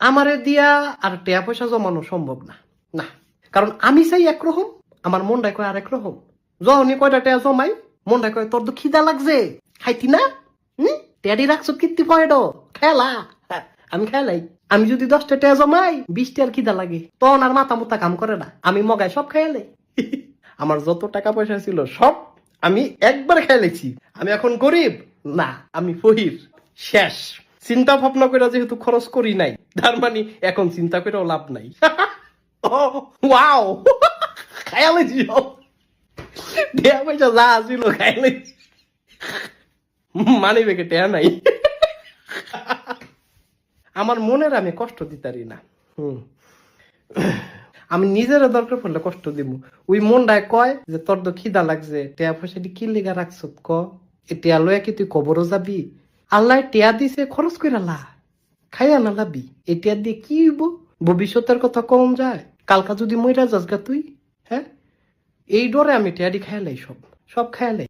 আমারে দিয়া আর টেয়া পয়সা জমানো সম্ভব না, না। কারণ আমি চাই একরকম, আমার মনটাই কয় আরেক রকম। যখনই কয়টা টেয়া জমাই, মনটাই কয় তোর তো খিদা লাগছে, খাইতি না? টেয়ারি রাখছো কীর্তি পয়েড খেলা, আমি খেলাই। আমি যদি 10টা টেয়া জমাই, 20টার খিদা লাগে, তখন আর মাথা মুতা কাম করে না, আমি মগায় সব খেয়ালে। আমার যত টাকা পয়সা ছিল সব আমি একবার খেলেছি। আমি এখন গরিব না, আমি ফহির, শেষ। চিন্তা ভাবনা করে যেহেতু খরচ করি নাই, তার মানে এখন চিন্তা করেও লাভ নাই। ওয়াও, খায়ালেছি সব, টেয়া পয়সা যা ছিল খায়ালেছি, মানি বেগে টেয়া নাই। আমার মনের আমি কষ্ট দিতারি না। আমি নিজের দরকার পড়লে কষ্ট দিব, ওই মনটায় কয় যে তোর তো খিদা লাগছে, টেয়া পয়সা কি লেগা রাখছ, ক এ টেয়া লয়া কি তুই কবরও যাবি? আল্লাহ টেয়া দিছে, খরচ করে লা, খাইয়া না লাবি। এই টেয়া দিয়ে কি হইব? ভবিষ্যতের কথা কম যায়, কালকা যদি মইরা যাস গা তুই, হ্যাঁ? এই ডরে আমি টেয়ারি খাইলাই, সব সব খাইলাই।